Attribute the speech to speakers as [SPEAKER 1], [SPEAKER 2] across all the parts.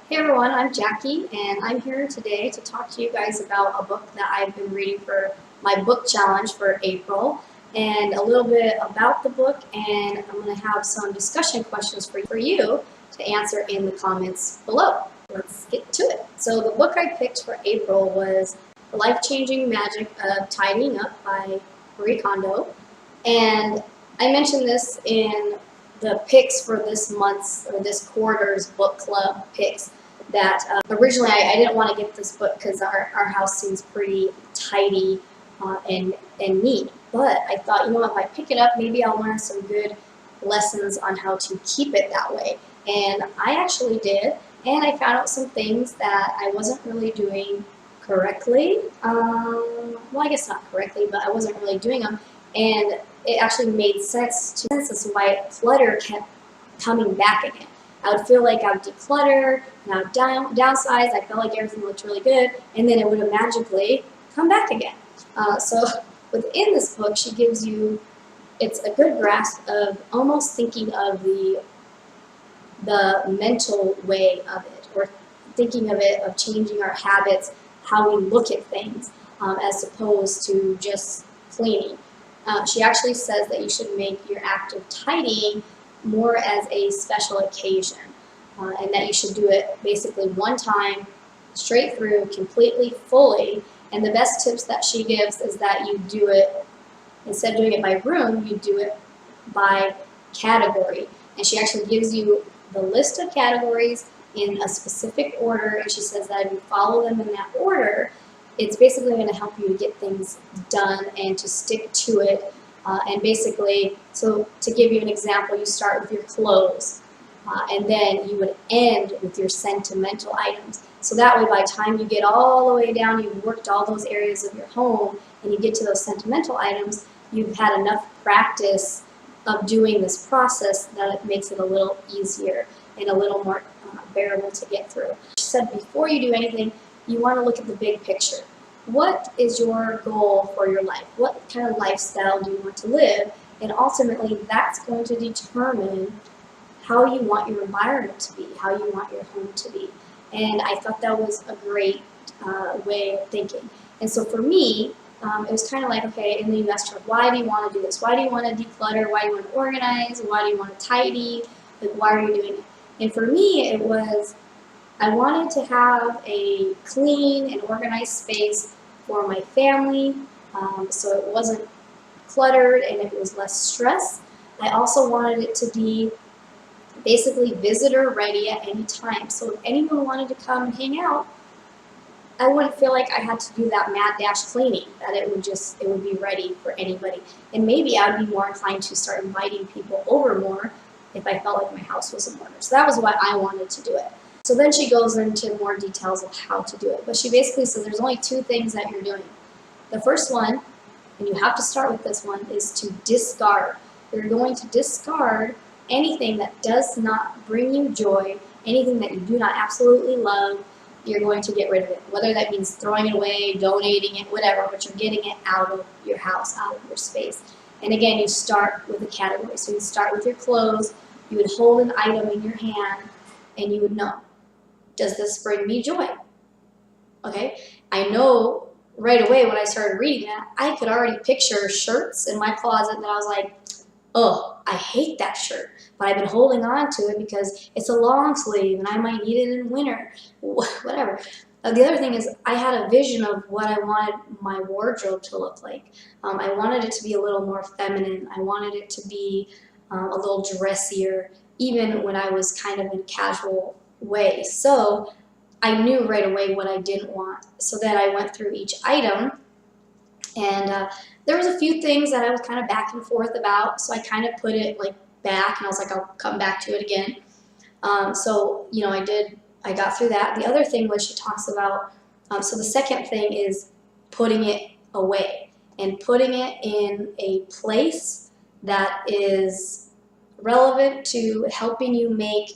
[SPEAKER 1] Hey everyone, I'm Jackie, and I'm here today to talk to you guys about a book that I've been reading for my book challenge for April, and a little bit about the book, and I'm going to have some discussion questions for you to answer in the comments below. Let's get to it. So the book I picked for April was The Life-Changing Magic of Tidying Up by Marie Kondo, and I mentioned this in the picks for this month's or this quarter's book club picks that originally I didn't want to get this book because our house seems pretty tidy and neat. But I thought, you know what, if I pick it up, maybe I'll learn some good lessons on how to keep it that way. And I actually did, and I found out some things that I wasn't really doing correctly. Well, I guess not correctly, but I wasn't really doing them. And it actually made sense to as to why clutter kept coming back again. I would feel like I would declutter, and I would downsize, I felt like everything looked really good, and then it would magically come back again. So within this book, she gives you, it's a good grasp of almost thinking of the mental way of it, or thinking of it, of changing our habits, how we look at things, as opposed to just cleaning. She actually says that you should make your act of tidying more as a special occasion, and that you should do it basically one time, straight through, completely, fully. And the best tips that she gives is that you do it, instead of doing it by room, you do it by category. And she actually gives you the list of categories in a specific order, and she says that if you follow them in that order, it's basically going to help you to get things done and to stick to it. And basically, so to give you an example, you start with your clothes, and then you would end with your sentimental items. So that way, by the time you get all the way down, you've worked all those areas of your home, and you get to those sentimental items, you've had enough practice of doing this process that it makes it a little easier and a little more bearable to get through. She said before you do anything, you want to look at the big picture. What is your goal for your life? What kind of lifestyle do you want to live? And ultimately, that's going to determine how you want your environment to be, how you want your home to be. And I thought that was a great way of thinking. And so for me, it was kind of like, okay, and then you asked her, why do you want to do this? Why do you want to declutter? Why do you want to organize? Why do you want to tidy? Like, why are you doing it? And for me, it was, I wanted to have a clean and organized space for my family, so it wasn't cluttered and it was less stress. I also wanted it to be basically visitor ready at any time. So if anyone wanted to come and hang out, I wouldn't feel like I had to do that mad dash cleaning, that it would be ready for anybody. And maybe I would be more inclined to start inviting people over more if I felt like my house was in order. So that was why I wanted to do it. So then she goes into more details of how to do it. But she basically says there's only two things that you're doing. The first one, and you have to start with this one, is to discard. You're going to discard anything that does not bring you joy, anything that you do not absolutely love. You're going to get rid of it. Whether that means throwing it away, donating it, whatever, but you're getting it out of your house, out of your space. And again, you start with a category. So you start with your clothes, you would hold an item in your hand, and you would know, does this bring me joy? Okay, I know right away when I started reading that, I could already picture shirts in my closet that I was like, oh, I hate that shirt, but I've been holding on to it because it's a long sleeve and I might need it in winter, whatever. The other thing is I had a vision of what I wanted my wardrobe to look like. I wanted it to be a little more feminine. I wanted it to be a little dressier, even when I was kind of in a casual way. So I knew right away what I didn't want. So then I went through each item, and there was a few things that I was kind of back and forth about. So I kind of put it like back, and I was like, I'll come back to it again. So you know, I got through that. The other thing was she talks about, so the second thing is putting it away and putting it in a place that is relevant to helping you make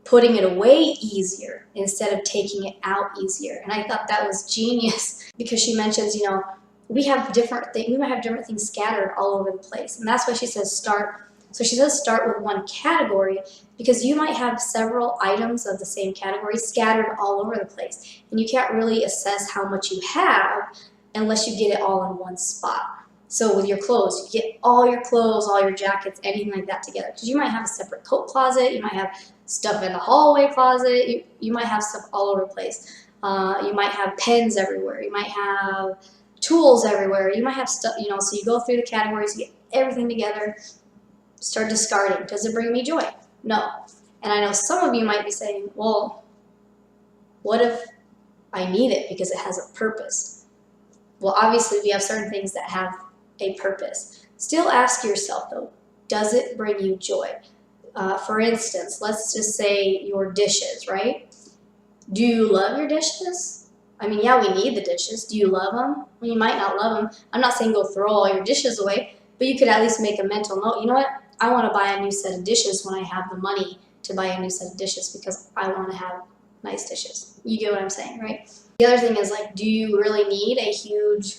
[SPEAKER 1] putting it away easier instead of taking it out easier. And I thought that was genius because she mentions, you know, we have different things, we might have different things scattered all over the place. And that's why she says start So she says start with one category because you might have several items of the same category scattered all over the place. And you can't really assess how much you have unless you get it all in one spot. So with your clothes, you get all your clothes, all your jackets, anything like that together. Because you might have a separate coat closet, you might have stuff in the hallway closet, you might have stuff all over the place. You might have pens everywhere, you might have tools everywhere, you might have stuff, so you go through the categories, you get everything together, start discarding. Does it bring me joy? No. And I know some of you might be saying, well, what if I need it because it has a purpose? Well, obviously we have certain things that have a purpose. Still ask yourself though, does it bring you joy? For instance, let's just say your dishes, right? Do you love your dishes? I mean, yeah, we need the dishes. Do you love them? Well, you might not love them. I'm not saying go throw all your dishes away, but you could at least make a mental note. You know what? I want to buy a new set of dishes when I have the money to buy a new set of dishes because I want to have nice dishes. You get what I'm saying, right? The other thing is, like, do you really need a huge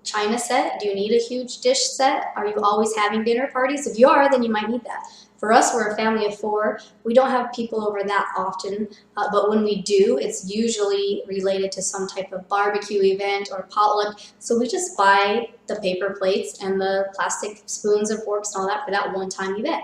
[SPEAKER 1] china set? Do you need a huge dish set? Are you always having dinner parties? If you are, then you might need that. For us, we're a family of 4. We don't have people over that often, but when we do, it's usually related to some type of barbecue event or potluck. So we just buy the paper plates and the plastic spoons and forks and all that for that one-time event.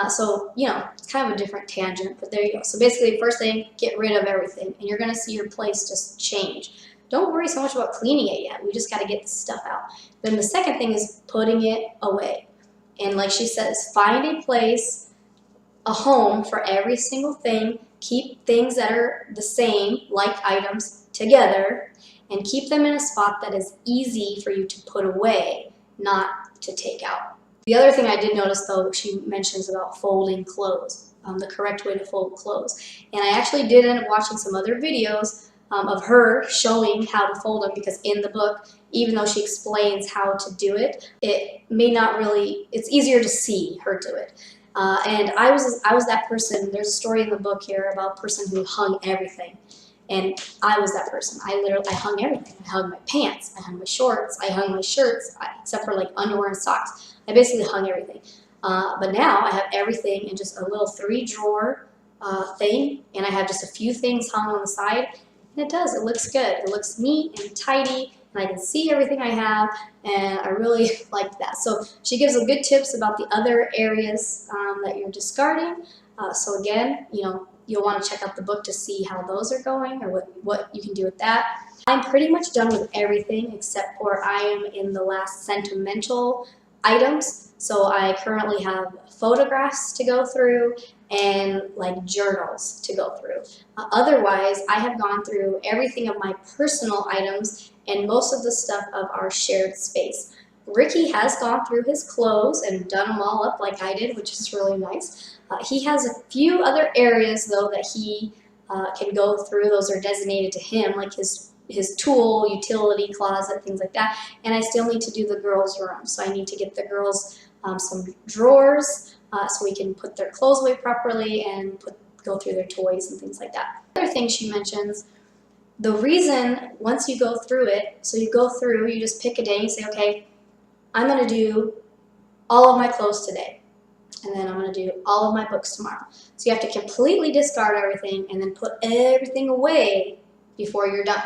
[SPEAKER 1] So, it's kind of a different tangent, but there you go. So basically, first thing, get rid of everything, and you're going to see your place just change. Don't worry so much about cleaning it yet. We just got to get the stuff out. Then the second thing is putting it away. And like she says, find a place, a home for every single thing. Keep things that are the same, like items, together, and keep them in a spot that is easy for you to put away, not to take out. The other thing I did notice, though, she mentions about folding clothes, the correct way to fold clothes. And I actually did end up watching some other videos of her showing how to fold them, because in the book, even though she explains how to do it, it may not really, it's easier to see her do it. And I was that person. There's a story in the book here about a person who hung everything. And I was that person. I hung everything. I hung my pants, I hung my shorts, I hung my shirts, except for like underwear and socks. I basically hung everything. But now I have everything in just a little 3-drawer thing, and I have just a few things hung on the side. And it looks good. It looks neat and tidy, and I can see everything I have, and I really like that. So she gives some good tips about the other areas that you're discarding. So again, you'll want to check out the book to see how those are going, or what you can do with that. I'm pretty much done with everything except for I am in the last sentimental items. So I currently have photographs to go through and like journals to go through. Otherwise, I have gone through everything of my personal items and most of the stuff of our shared space. Ricky has gone through his clothes and done them all up like I did, which is really nice. He has a few other areas, though, that he can go through. Those are designated to him, like his tool, utility closet, things like that. And I still need to do the girls' room. So I need to get the girls some drawers so we can put their clothes away properly and go through their toys and things like that. Other thing she mentions, the reason once you go through it, so you go through, you just pick a day and you say, okay, I'm going to do all of my clothes today. And then I'm going to do all of my books tomorrow. So you have to completely discard everything and then put everything away before you're done.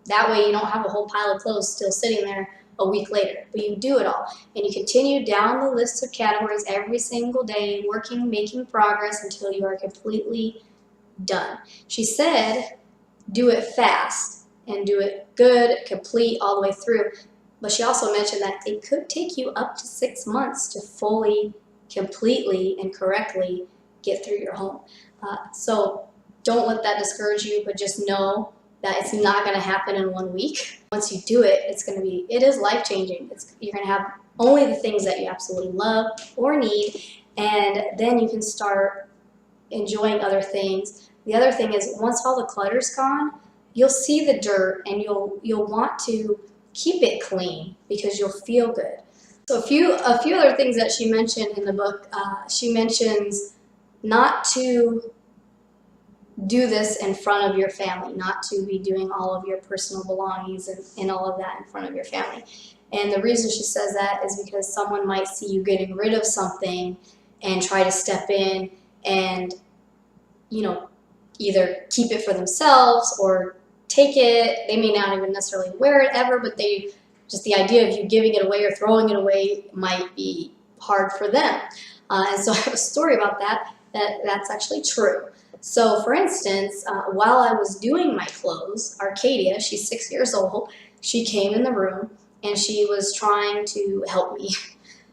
[SPEAKER 1] That way you don't have a whole pile of clothes still sitting there a week later. But you do it all. And you continue down the list of categories every single day, working, making progress until you are completely done. She said, do it fast and do it good, complete, all the way through. But she also mentioned that it could take you up to 6 months to fully, completely, and correctly get through your home. So don't let that discourage you, but just know that it's not going to happen in 1 week. Once you do it, it is life-changing. You're going to have only the things that you absolutely love or need, and then you can start enjoying other things. The other thing is, once all the clutter's gone, you'll see the dirt and you'll want to keep it clean because you'll feel good. So a few other things that she mentioned in the book, she mentions not to do this in front of your family, not to be doing all of your personal belongings and all of that in front of your family. And the reason she says that is because someone might see you getting rid of something and try to step in and, either keep it for themselves or take it. They may not even necessarily wear it ever, but just the idea of you giving it away or throwing it away might be hard for them. And so I have a story about that's actually true. So for instance, while I was doing my clothes, Arcadia, she's 6 years old, she came in the room and she was trying to help me.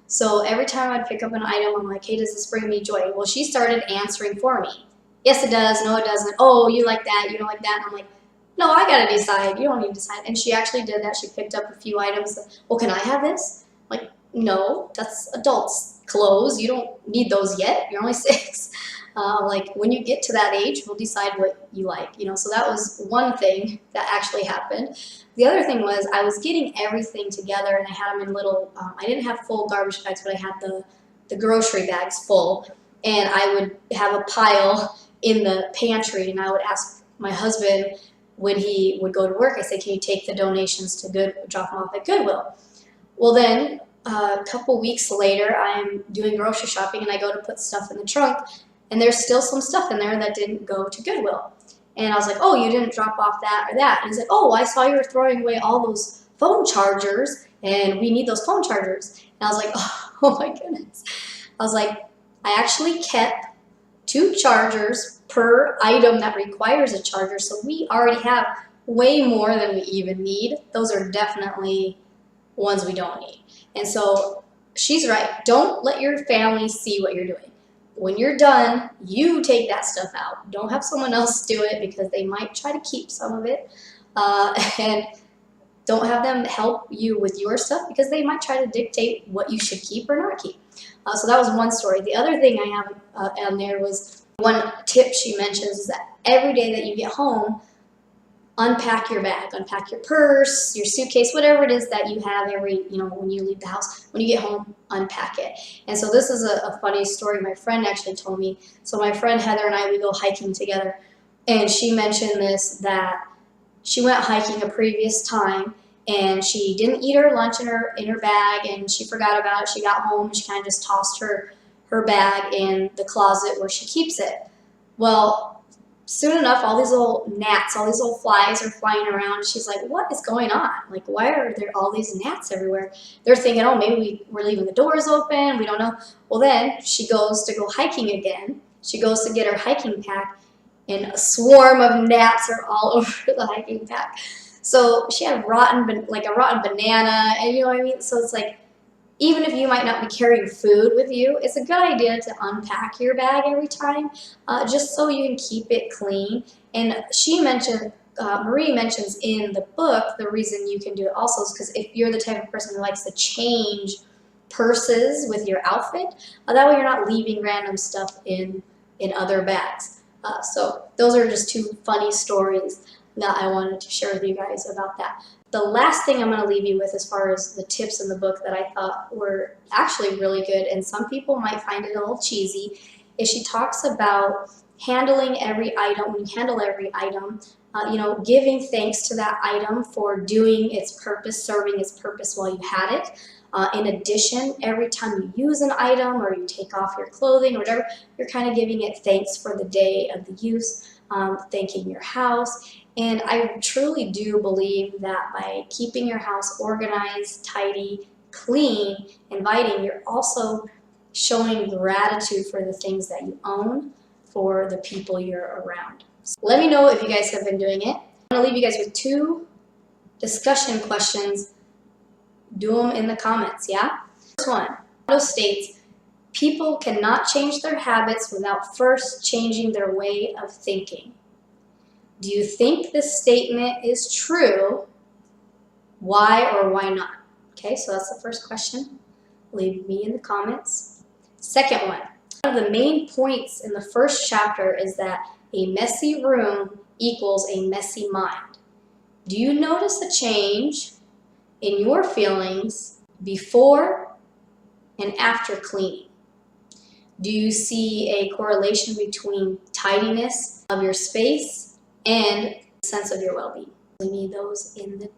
[SPEAKER 1] So every time I'd pick up an item, I'm like, hey, does this bring me joy? Well, she started answering for me. Yes, it does. No, it doesn't. Oh, you like that. You don't like that. And I'm like, no, I got to decide. You don't need to decide. And she actually did that. She picked up a few items. Well, can I have this? I'm like, no, that's adults' clothes. You don't need those yet. You're only 6. Like when you get to that age, we'll decide what you like. So that was one thing that actually happened. The other thing was I was getting everything together and I had them in little, I didn't have full garbage bags, but I had the grocery bags full. And I would have a pile in the pantry and I would ask my husband when he would go to work, I said, can you take the donations to drop them off at Goodwill? Well then, a couple weeks later, I'm doing grocery shopping and I go to put stuff in the trunk and there's still some stuff in there that didn't go to Goodwill. And I was like, oh, you didn't drop off that or that. And he's like, oh, I saw you were throwing away all those phone chargers and we need those phone chargers. And I was like, oh my goodness. I was like, I actually kept 2 chargers per item that requires a charger. So we already have way more than we even need. Those are definitely ones we don't need. And so she's right. Don't let your family see what you're doing. When you're done, you take that stuff out. Don't have someone else do it because they might try to keep some of it. And don't have them help you with your stuff because they might try to dictate what you should keep or not keep. So that was one story. The other thing I have on there was one tip she mentions is that every day that you get home, unpack your bag, unpack your purse, your suitcase, whatever it is that you have when you leave the house. When you get home, unpack it. And so this is a funny story my friend actually told me. So my friend Heather and I, we go hiking together, and she mentioned this, that she went hiking a previous time, and she didn't eat her lunch in her bag, and she forgot about it. She got home, and she kind of just tossed her bag in the closet where she keeps it. Well, soon enough, all these little gnats, all these little flies are flying around. She's like, what is going on? Like, why are there all these gnats everywhere? They're thinking, oh, maybe we're leaving the doors open. We don't know. Well, then she goes to go hiking again. She goes to get her hiking pack, and a swarm of gnats are all over the hiking pack. So she had a rotten banana, and you know what I mean? So it's like, even if you might not be carrying food with you, it's a good idea to unpack your bag every time, just so you can keep it clean. And Marie mentions in the book, the reason you can do it also is because if you're the type of person who likes to change purses with your outfit, that way you're not leaving random stuff in other bags. So those are just 2 funny stories that I wanted to share with you guys about that. The last thing I'm going to leave you with as far as the tips in the book that I thought were actually really good, and some people might find it a little cheesy, is she talks about handling every item. When you handle every item, giving thanks to that item for doing its purpose, serving its purpose while you had it. In addition, every time you use an item or you take off your clothing or whatever, you're kind of giving it thanks for the day of the use, thanking your house. And I truly do believe that by keeping your house organized, tidy, clean, inviting, you're also showing gratitude for the things that you own, for the people you're around. So let me know if you guys have been doing it. I'm going to leave you guys with 2 discussion questions. Do them in the comments, yeah? First one, Kondo states, people cannot change their habits without first changing their way of thinking. Do you think this statement is true? Why or why not? Okay, so that's the first question. Leave me in the comments. Second one of the main points in the first chapter is that a messy room equals a messy mind. Do you notice a change in your feelings before and after cleaning? Do you see a correlation between tidiness of your space and sense of your well-being? Leave me those in the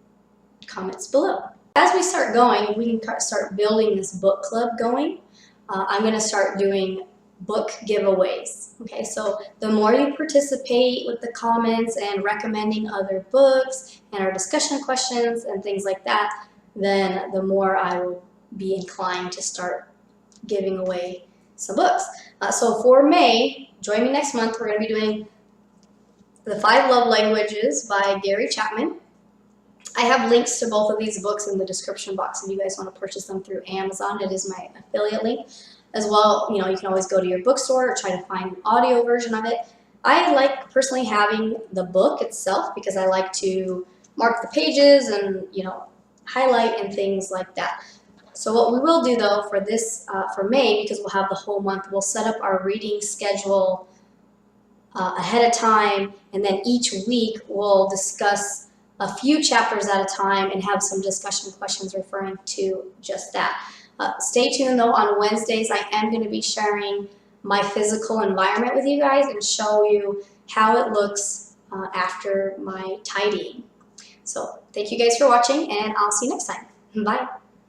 [SPEAKER 1] comments below. As we start going, if we can start building this book club going, I'm going to start doing book giveaways. Okay, so the more you participate with the comments and recommending other books and our discussion questions and things like that, then the more I will be inclined to start giving away some books. So for May, join me next month. We're going to be doing The 5 Love Languages by Gary Chapman. I have links to both of these books in the description box if you guys want to purchase them through Amazon. It is my affiliate link. As well, you can always go to your bookstore or try to find an audio version of it. I like personally having the book itself because I like to mark the pages and highlight and things like that. So what we will do though for this for May, because we'll have the whole month, we'll set up our reading schedule ahead of time, and then each week we'll discuss a few chapters at a time and have some discussion questions referring to just that. Stay tuned though, on Wednesdays I am going to be sharing my physical environment with you guys and show you how it looks after my tidying. So thank you guys for watching, and I'll see you next time. Bye.